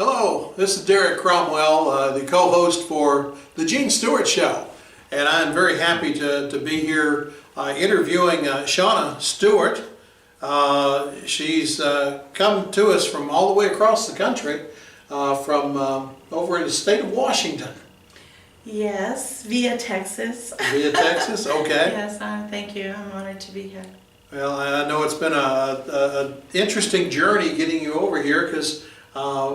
Hello, this is Derek Cromwell, the co-host for the Gene Stewart Show, and I'm very happy to be here interviewing Shauna Stewart. She's come to us from all the way across the country, from over in the state of Washington. Yes, via Texas. Via Texas, okay. Yes, thank you. I'm honored to be here. Well, I know it's been a interesting journey getting you over here because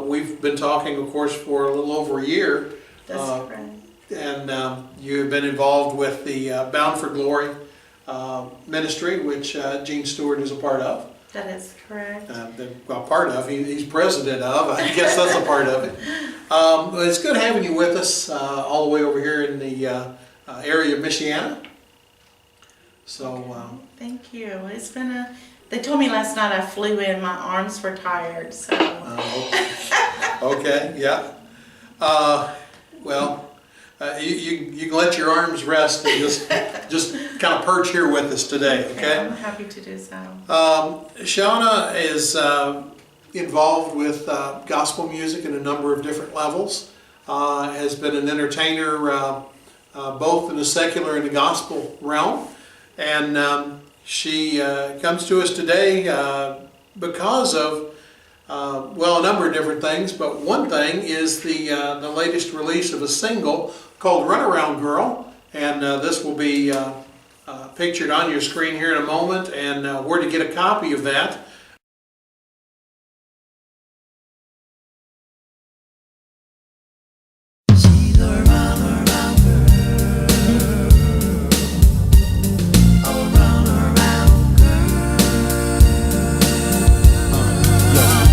we've been talking, of course, for a little over a year. That's right. And you've been involved with the Bound for Glory ministry, which Gene Stewart is a part of. That is correct. Well, part of. He's president of. I guess that's a part of it. It's good having you with us all the way over here in the area of Michiana. So. Thank you. It's been they told me last night I flew in, my arms were tired, so. Okay, yeah. Well, you can let your arms rest and just kind of perch here with us today, okay? I'm happy to do so. Shauna is involved with gospel music in a number of different levels. Has been an entertainer both in the secular and the gospel realm. And she comes to us today because of, well, a number of different things, but one thing is the latest release of a single called Runaround Girl, and this will be pictured on your screen here in a moment, and where to get a copy of that.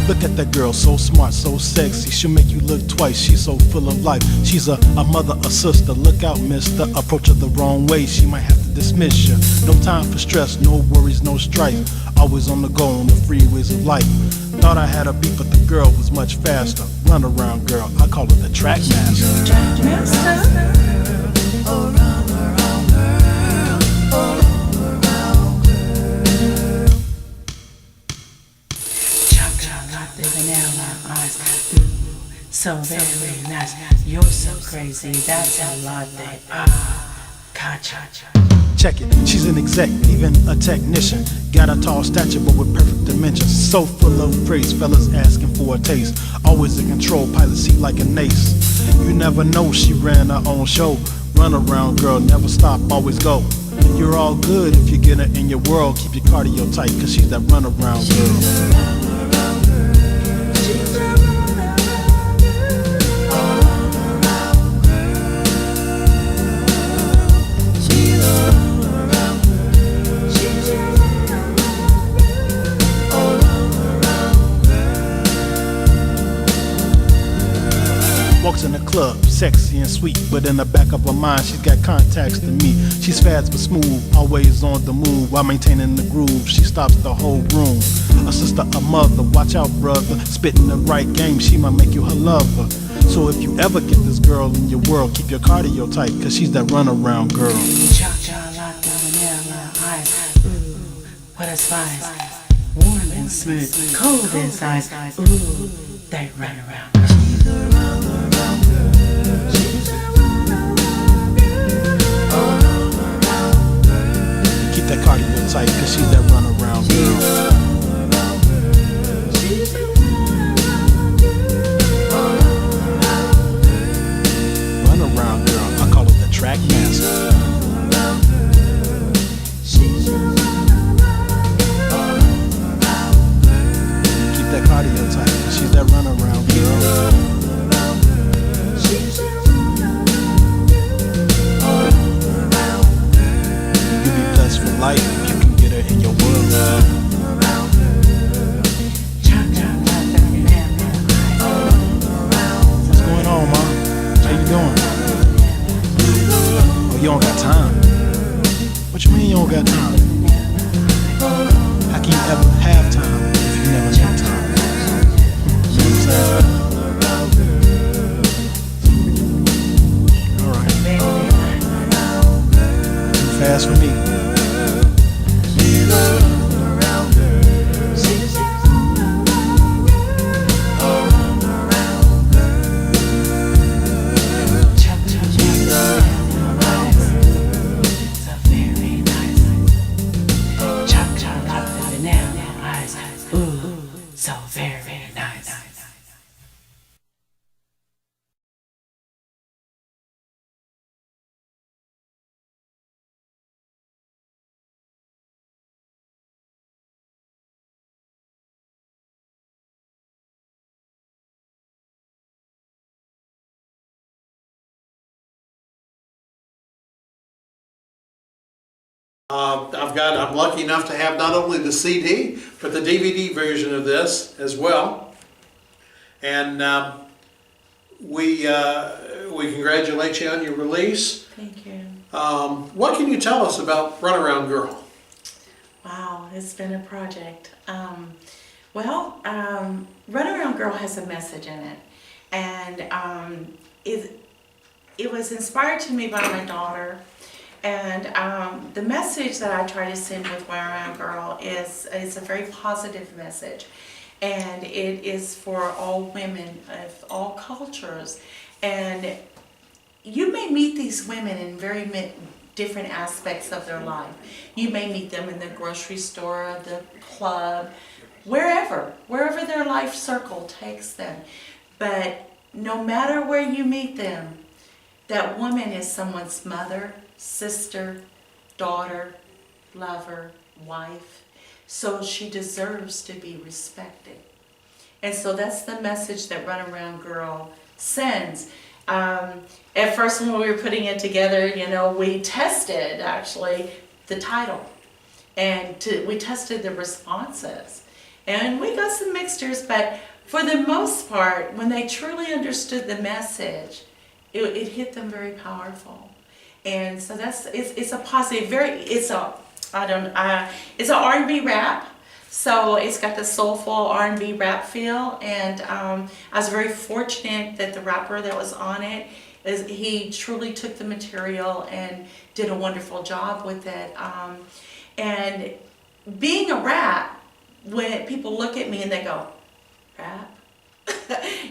Look at that girl, so smart, so sexy. She'll make you look twice, she's so full of life. She's a mother, a sister, look out mister. Approach her the wrong way, she might have to dismiss you. No time for stress, no worries, no strife. Always on the go on the freeways of life. Thought I had a beat, but the girl was much faster. Run around girl, I call her the track master. Track master? So very nice. You're so crazy. That's a lot. Gotcha. Check it, she's an exec, even a technician. Got a tall stature but with perfect dimensions. So full of praise, fellas asking for a taste. Always in control, pilot seat like an ace. You never know, she ran her own show. Run around girl, never stop, always go. You're all good if you get her in your world. Keep your cardio tight, cause she's that run around girl. Walks in the club, sexy and sweet, but in the back of her mind, she's got contacts to me. She's fast but smooth, always on the move, while maintaining the groove. She stops the whole room. A sister, a mother, watch out, brother. Spitting the right game, she might make you her lover. So if you ever get this girl in your world, keep your cardio tight, cause she's that runaround girl. What a spice. Warm and smooth, cold inside. Ooh, they run around. Keep that cardio tight, cause she's that run around girl. Run around girl, I call her the track master. Keep that cardio tight, cause she's that run around girl. For life, if you can get her in your world. What's going on, ma? How you doing? Oh, you don't got time. What you mean you don't got time? How can you ever have time if you never got time? You know what I'm saying? Alright. Too fast for me. I'm lucky enough to have not only the CD, but the DVD version of this as well. And we congratulate you on your release. Thank you. What can you tell us about Runaround Girl? Wow, it's been a project. Runaround Girl has a message in it, and it was inspired to me by my daughter. And the message that I try to send with Runaround Girl is a very positive message, and it is for all women of all cultures. And you may meet these women in very different aspects of their life. You may meet them in the grocery store, the club, wherever their life circle takes them. But no matter where you meet them, that woman is someone's mother, sister, daughter, lover, wife. So she deserves to be respected. And so that's the message that Runaround Girl sends. At first when we were putting it together, we tested actually the title. And we tested the responses. And we got some mixtures, but for the most part, when they truly understood the message, it hit them very powerful. And so it's a positive, it's an R&B rap. So it's got the soulful R&B rap feel, and I was very fortunate that the rapper that was on it, he truly took the material and did a wonderful job with it. And being a rap, when people look at me and they go, rap?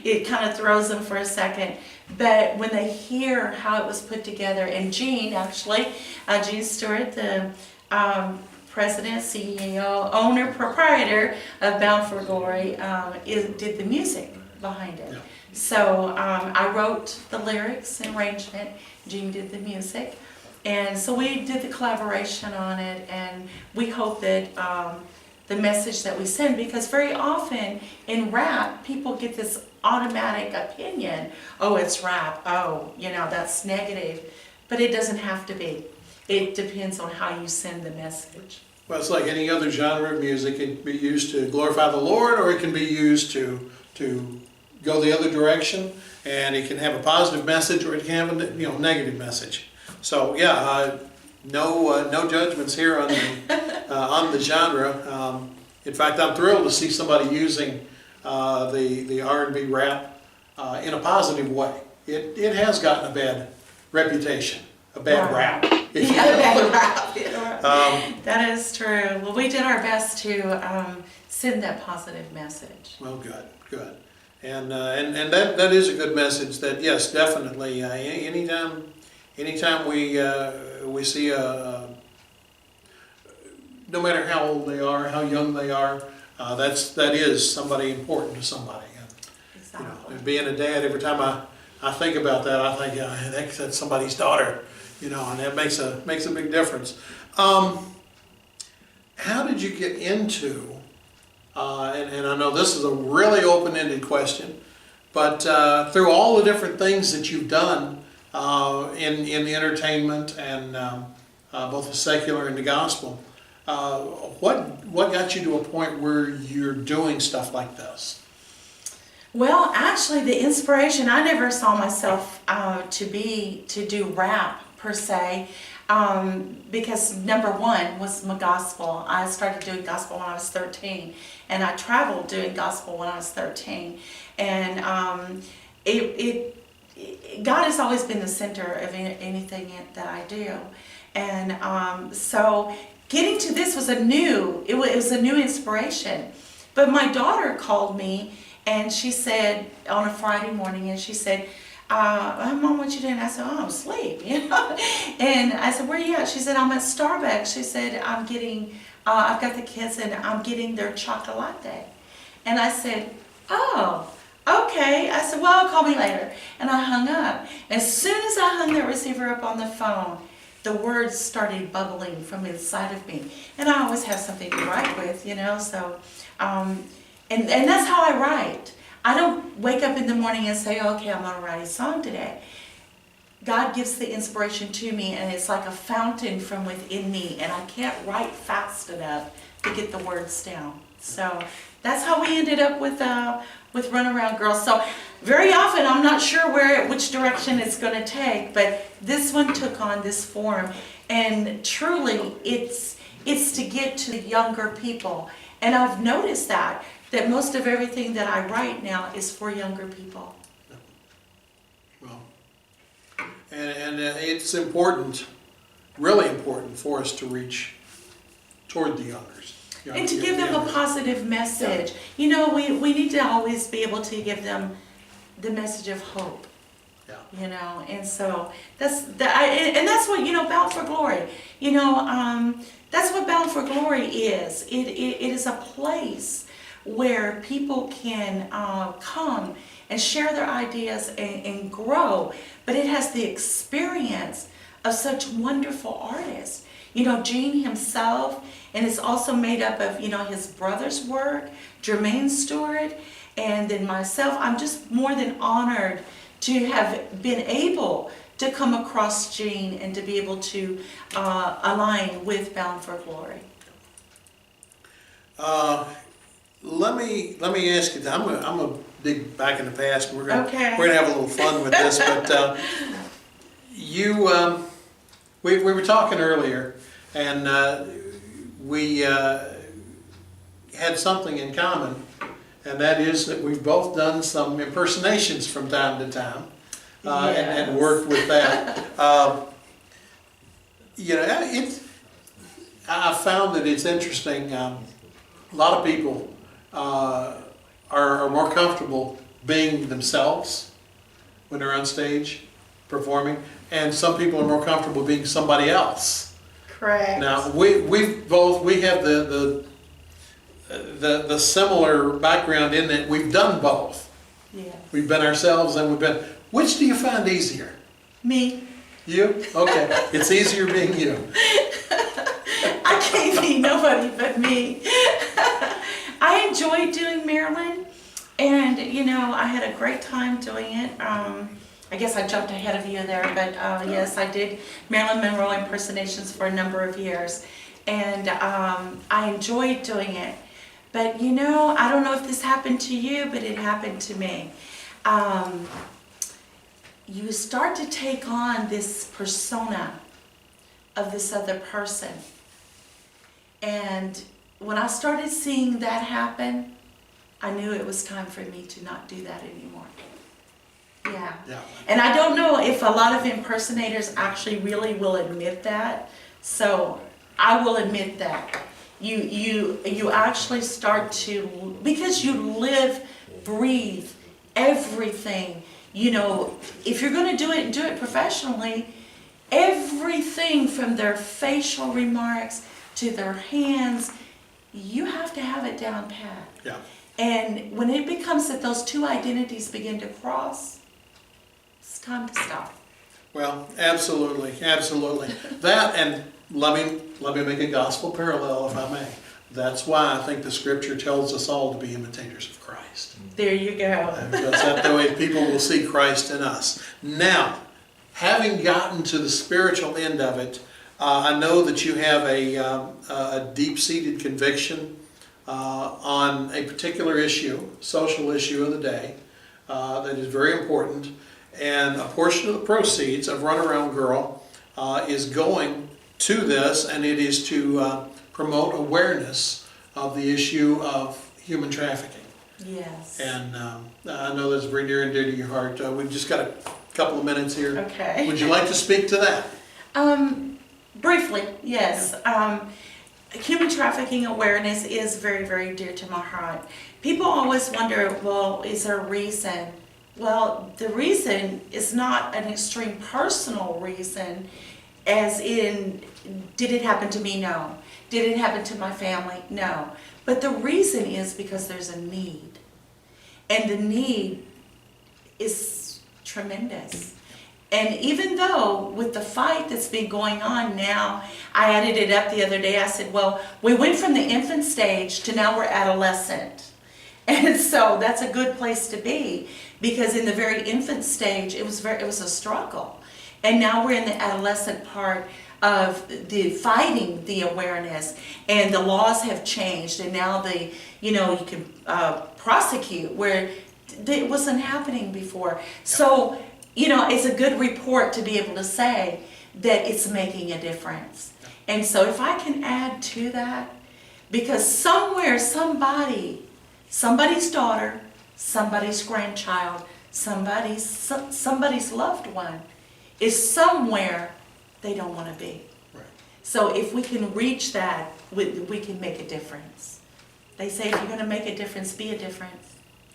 It kind of throws them for a second. But when they hear how it was put together, and Gene Stewart, the president, CEO, owner, proprietor of Bound for Glory, did the music behind it. Yeah. So I wrote the lyrics and arrangement, Gene did the music, and so we did the collaboration on it, and we hope that the message that we send, because very often in rap, people get this automatic opinion, oh, it's rap, oh, that's negative, but it doesn't have to be. It depends on how you send the message. Well, it's like any other genre of music. It can be used to glorify the Lord, or it can be used to go the other direction, and it can have a positive message, or it can have a negative message. So yeah, no judgments here on the genre. In fact, I'm thrilled to see somebody using the R&B rap in a positive way. It has gotten a bad reputation, a bad rap. Bad rap. Yeah. That is true. Well, we did our best to send that positive message. Well, good. And that is a good message. That yes, definitely. Anytime we see no matter how old they are, how young they are, that is somebody important to somebody. And, and being a dad, every time I think about that, I think that's somebody's daughter, and that makes a big difference. How did you get into? And I know this is a really open-ended question, but through all the different things that you've done in the entertainment and both the secular and the gospel, what got you to a point where you're doing stuff like this? Well, actually, the inspiration, I never saw myself to do rap per se, because number one was my gospel. I started doing gospel when I was 13, and I traveled doing gospel when I was 13, and God has always been the center of anything that I do, and so getting to this was it was a new inspiration. But my daughter called me, and she said on a Friday morning, and she said, Mom, what you doing? I said, oh, I'm asleep, And I said, where are you at? She said, I'm at Starbucks. She said, I'm getting, I've got the kids, and I'm getting their chocolate. And I said, oh, okay. I said, well, call me later. And I hung up. As soon as I hung that receiver up on the phone, the words started bubbling from inside of me. And I always have something to write with, so, and that's how I write. I don't wake up in the morning and say, okay, I'm going to write a song today. God gives the inspiration to me, and it's like a fountain from within me, and I can't write fast enough to get the words down. So that's how we ended up with Runaround Girls. So very often I'm not sure which direction it's going to take, but this one took on this form, and truly it's to get to the younger people. And I've noticed that most of everything that I write now is for younger people. Well, and it's important, really important for us to reach toward the youngers. And to give them a positive message. Yeah. You know, we need to always be able to give them the message of hope. Yeah. You know, and so that's what, you know, Bound for Glory. You know, that's what Bound for Glory is. It is a place where people can come and share their ideas and grow. But it has the experience of such wonderful artists. You know, Gene himself, and it's also made up of, you know, his brother's work, Gene Stewart, and then myself. I'm just more than honored to have been able to come across Gene and to be able to align with Bound for Glory. Let me ask you. I'm gonna dig back in the past, and we're gonna have a little fun with this. But we were talking earlier, and we had something in common, and that is that we've both done some impersonations from time to time, Yes. and worked with that. You know, I found that it's interesting. A lot of people are more comfortable being themselves when they're on stage performing, and some people are more comfortable being somebody else. Correct. Now we have the similar background in that we've done both. Yeah. We've been ourselves and we've been. Which do you find easier? Me. You? Okay. It's easier being you. I can't be nobody but me. I enjoyed doing Marilyn, and you know, I had a great time doing it. I guess I jumped ahead of you there, but yes, I did Marilyn Monroe impersonations for a number of years, and I enjoyed doing it. But you know, I don't know if this happened to you, but it happened to me. You start to take on this persona of this other person. And when I started seeing that happen, I knew it was time for me to not do that anymore. Yeah. And I don't know if a lot of impersonators actually really will admit that. So I will admit that. You actually start to, because you live, breathe, everything. You know, if you're going to do it professionally, everything from their facial remarks to their hands, you have to have it down pat. Yeah. And when it becomes that those two identities begin to cross, it's time to stop. Well, absolutely, absolutely. That, and let me make a gospel parallel, if I may. That's why I think the Scripture tells us all to be imitators of Christ. There you go. Because that's the way people will see Christ in us. Now, having gotten to the spiritual end of it, I know that you have a deep-seated conviction on a particular issue, social issue of the day, that is very important. And a portion of the proceeds of Runaround Girl is going to this, and it is to promote awareness of the issue of human trafficking. Yes. And I know that's very near and dear to your heart. We've just got a couple of minutes here. Okay. Would you like to speak to that? Briefly, yes. Human trafficking awareness is very, very dear to my heart. People always wonder, well, is there a reason? Well, the reason is not an extreme personal reason, as in, did it happen to me? No. Did it happen to my family? No. But the reason is because there's a need. And the need is tremendous. And even though with the fight that's been going on now, I added it up the other day, I said, well, we went from the infant stage to now we're adolescent. And so that's a good place to be, because in the very infant stage, it was a struggle. And now we're in the adolescent part of the fighting the awareness, and the laws have changed, and now you can prosecute where it wasn't happening before. So, it's a good report to be able to say that it's making a difference. And so if I can add to that, because somewhere somebody's daughter, somebody's grandchild, somebody's loved one is somewhere they don't want to be. Right. So if we can reach that, we can make a difference. They say if you're going to make a difference, be a difference.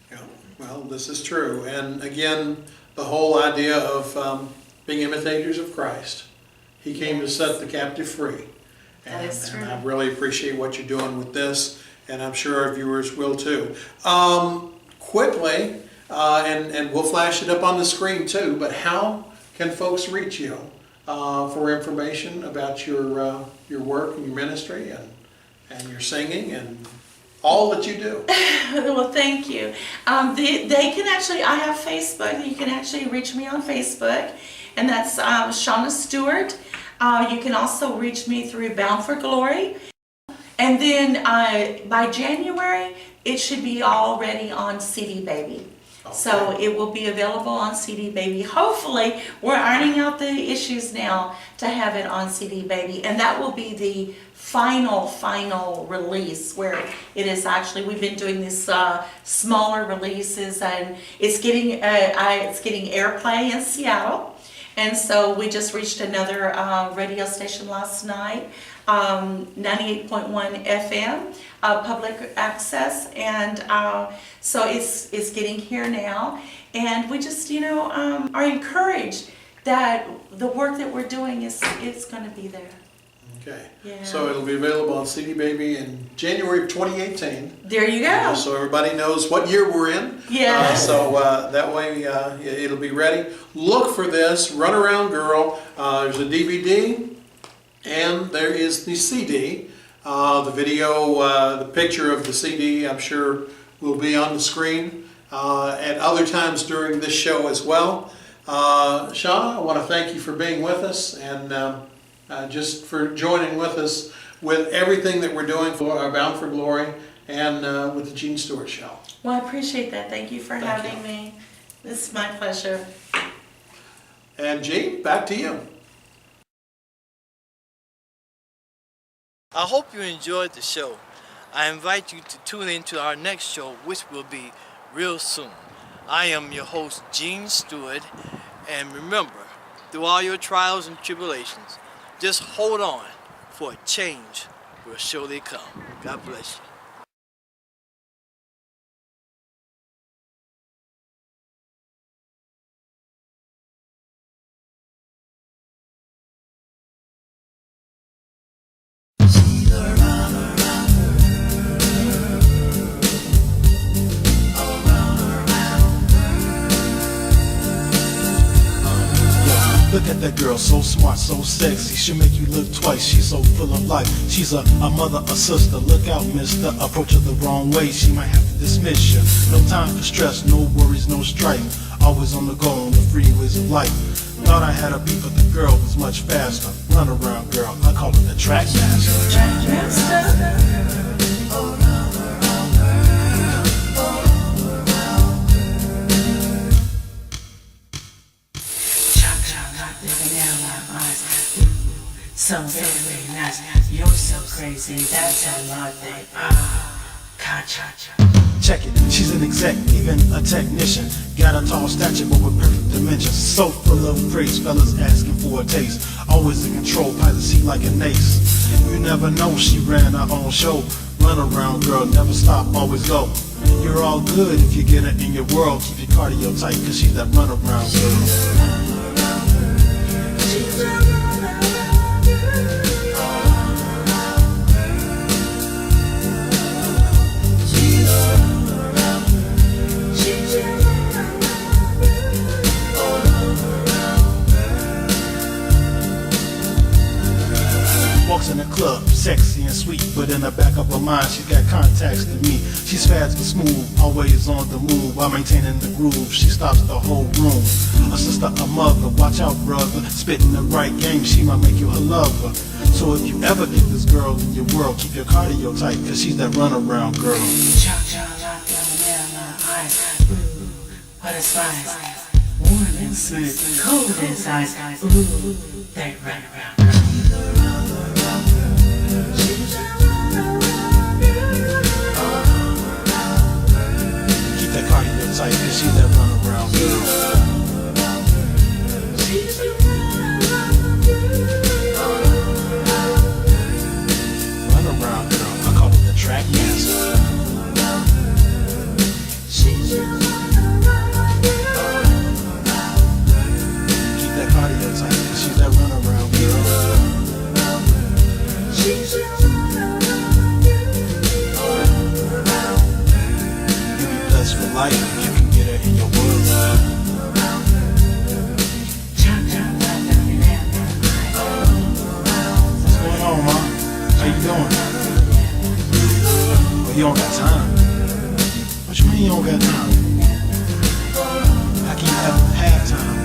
Yeah. Well, this is true. And again, the whole idea of being imitators of Christ. He came to set the captive free. That is true. And I really appreciate what you're doing with this, and I'm sure our viewers will too. Quickly, and we'll flash it up on the screen too, but how can folks reach you for information about your work and your ministry and your singing and all that you do? Well, thank you. They can actually, I have Facebook. You can actually reach me on Facebook, and that's Shauna Stewart. You can also reach me through Bound for Glory. And then by January, it should be already on CD Baby. Okay. So it will be available on CD Baby. Hopefully, we're ironing out the issues now to have it on CD Baby. And that will be the final release, where it is actually, we've been doing these smaller releases, and it's getting airplay in Seattle. And so we just reached another radio station last night, 98.1 FM, public access, and so it's getting here now. And we just, are encouraged that the work that we're doing is going to be there. Okay. Yeah. So it'll be available on CD Baby in January of 2018. There you go. So everybody knows what year we're in. Yeah. So that way it'll be ready. Look for this, Runaround Girl. There's a DVD and there is the CD. The video, the picture of the CD, I'm sure will be on the screen at other times during this show as well. Shauna, I want to thank you for being with us, and just for joining with us with everything that we're doing for our Bound for Glory and with the Gene Stewart Show. Well, I appreciate that. Thank you for having me. This is my pleasure. And Gene, back to you. I hope you enjoyed the show. I invite you to tune in to our next show, which will be real soon. I am your host, Gene Stewart, and remember, through all your trials and tribulations, just hold on, for a change will surely come. God bless you. Look at that girl, so smart, so sexy. She'll make you look twice, she's so full of life. She's a mother, a sister, look out mister. Approach her the wrong way, she might have to dismiss you. No time for stress, no worries, no strife. Always on the go on the freeways of life. Thought I had a beat, but the girl was much faster. Run around girl, I call her the track master. Track master. So very nice. You're so crazy. That's a lot, babe. Cha-cha-cha. Check it, she's an exec, even a technician. Got a tall stature but with perfect dimensions. So full of praise, fellas asking for a taste. Always in control, pilot seat like an ace. You never know, she ran her own show. Run around girl, never stop, always go. You're all good if you get her in your world. Keep your cardio tight, cause she's that run around girl. Walks in the club, sexy and sweet, but in the back of her mind, she's got contacts to me. She's fast and smooth, always on the move, while maintaining the groove. She stops the whole room. A sister, a mother, watch out, brother. Spitting the right game, she might make you her lover. So if you ever get this girl in your world, keep your cardio tight, cause she's that runaround girl. What a spice, warm inside, cold inside, ooh, they run around. Keep that cardio tight, cause she's that runaround girl. Runaround girl, I call it the track master. Cardio type, she's that runaround girl. You'll be blessed for life if you can get her in your world. What's going on, Ma? How you doing? Well, you don't got time. What you mean you don't got time? How can you have time?